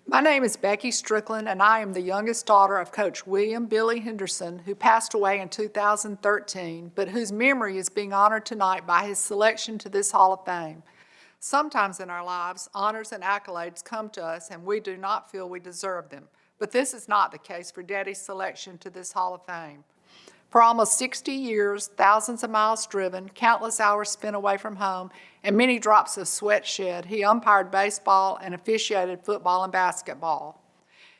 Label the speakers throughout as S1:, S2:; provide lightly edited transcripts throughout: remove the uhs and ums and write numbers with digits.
S1: My name is Becky Strickland, and I am the youngest daughter of Coach William Billy Henderson, who passed away in 2013, but whose memory is being honored tonight by his selection to this Hall of Fame. Sometimes in our lives, honors and accolades come to us and we do not feel we deserve them, but this is not the case for Daddy's selection to this Hall of Fame. For almost 60 years, thousands of miles driven, countless hours spent away from home, and many drops of sweat shed, he umpired baseball and officiated football and basketball.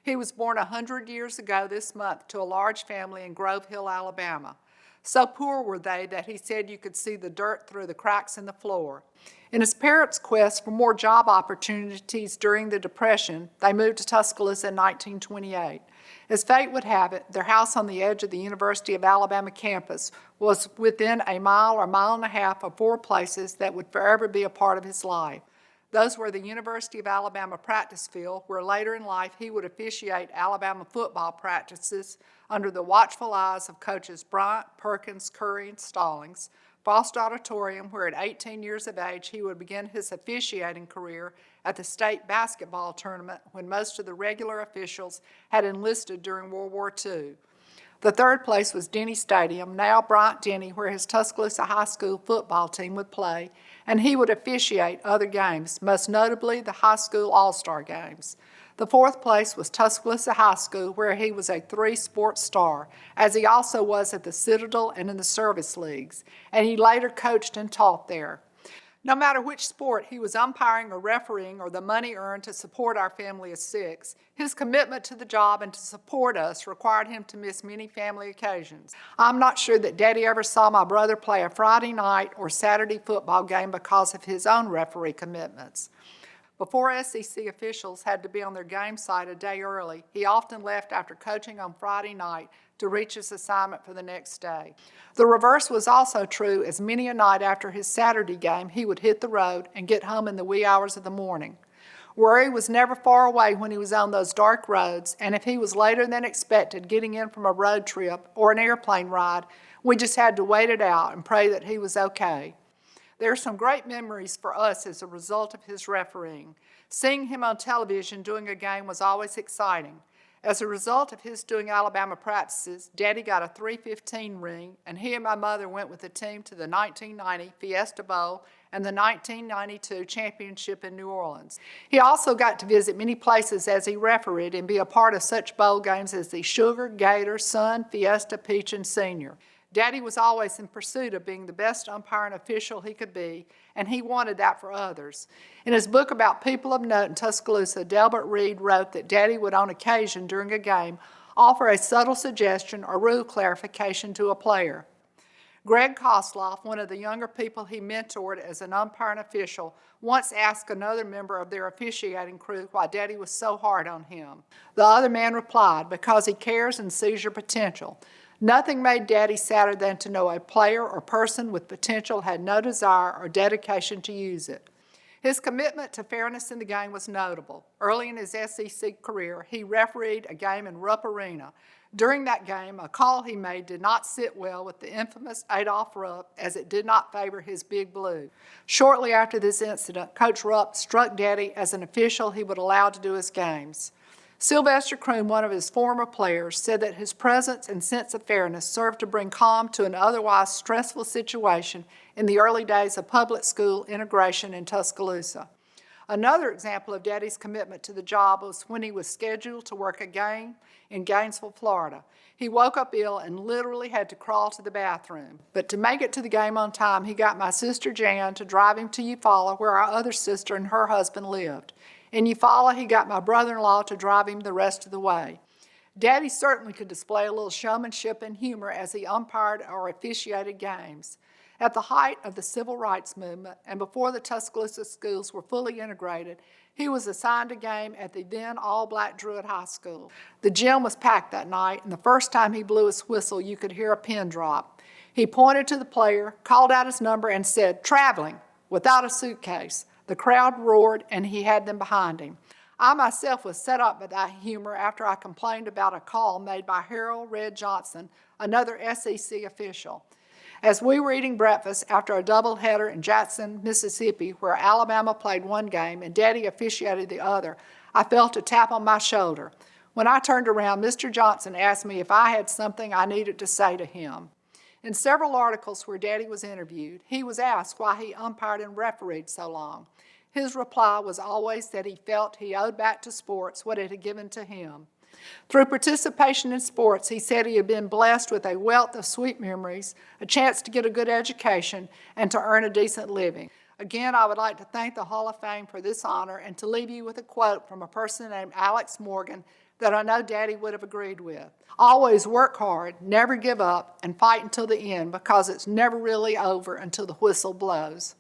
S1: He was born 100 years ago this month to a large family in Grove Hill, Alabama. So poor were they that he said you could see the dirt through the cracks in the floor. In his parents' quest for more job opportunities during the Depression, they moved to Tuscaloosa in 1928. As fate would have it, their house on the edge of the University of Alabama campus was within a mile or mile and a half of four places that would forever be a part of his life. Those were the University of Alabama practice field, where later in life he would officiate Alabama football practices under the watchful eyes of coaches Bryant, Perkins, Curry, and Stallings, Foster Auditorium, where at 18 years of age he would begin his officiating career at the state basketball tournament when most of the regular officials had enlisted during World War II. The third place was Denny Stadium, now Bryant-Denny, where his Tuscaloosa High School football team would play, and he would officiate other games, most notably the high school all-star games. The fourth place was Tuscaloosa High School, where he was a three-sport star, as he also was at the Citadel and in the service leagues, and he later coached and taught there. No matter which sport he was umpiring or refereeing or the money earned to support our family of six, his commitment to the job and to support us required him to miss many family occasions. I'm not sure that Daddy ever saw my brother play a Friday night or Saturday football game because of his own referee commitments. Before SEC officials had to be on their game site a day early, he often left after coaching on Friday night to reach his assignment for the next day. The reverse was also true, as many a night after his Saturday game he would hit the road and get home in the wee hours of the morning. Worry was never far away when he was on those dark roads, and if he was later than expected getting in from a road trip or an airplane ride, we just had to wait it out and pray that he was okay. There are some great memories for us as a result of his refereeing. Seeing him on television doing a game was always exciting. As a result of his doing Alabama practices, Daddy got a .315 ring, and he and my mother went with the team to the 1990 Fiesta Bowl and the 1992 championship in New Orleans. He also got to visit many places as he refereed and be a part of such bowl games as the Sugar, Gator, Sun, Fiesta, Peach, and Senior. Daddy was always in pursuit of being the best umpiring official he could be, and he wanted that for others. In his book about people of note in Tuscaloosa, Delbert Reed wrote that Daddy would on occasion during a game offer a subtle suggestion or rule clarification to a player. Greg Kosloff, one of the younger people he mentored as an umpiring official, once asked another member of their officiating crew why Daddy was so hard on him. The other man replied, "Because he cares and sees your potential." Nothing made Daddy sadder than to know a player or person with potential had no desire or dedication to use it. His commitment to fairness in the game was notable. Early in his SEC career, he refereed a game in Rupp Arena. During that game, a call he made did not sit well with the infamous Adolph Rupp, as it did not favor his Big Blue. Shortly after this incident, Coach Rupp struck Daddy as an official he would allow to do his games. Sylvester Croom, one of his former players, said that his presence and sense of fairness served to bring calm to an otherwise stressful situation in the early days of public school integration in Tuscaloosa. Another example of Daddy's commitment to the job was when he was scheduled to work a game in Gainesville, Florida. He woke up ill and literally had to crawl to the bathroom. But to make it to the game on time, he got my sister Jan to drive him to Eufaula, where our other sister and her husband lived. In Eufaula, he got my brother-in-law to drive him the rest of the way. Daddy certainly could display a little showmanship and humor as he umpired or officiated games. At the height of the Civil Rights Movement and before the Tuscaloosa schools were fully integrated, he was assigned a game at the then all-black Druid High School. The gym was packed that night, and the first time he blew his whistle, you could hear a pin drop. He pointed to the player, called out his number, and said, "Traveling," without a suitcase. The crowd roared, and he had them behind him. I myself was set up by that humor after I complained about a call made by Harold Red Johnson, another SEC official. As we were eating breakfast after a doubleheader in Jackson, Mississippi, where Alabama played one game and Daddy officiated the other, I felt a tap on my shoulder. When I turned around, Mr. Johnson asked me if I had something I needed to say to him. In several articles where Daddy was interviewed, he was asked why he umpired and refereed so long. His reply was always that he felt he owed back to sports what it had given to him. Through participation in sports, he said he had been blessed with a wealth of sweet memories, a chance to get a good education, and to earn a decent living. Again, I would like to thank the Hall of Fame for this honor and to leave you with a quote from a person named Alex Morgan that I know Daddy would have agreed with. Always work hard, never give up, and fight until the end, because it's never really over until the whistle blows.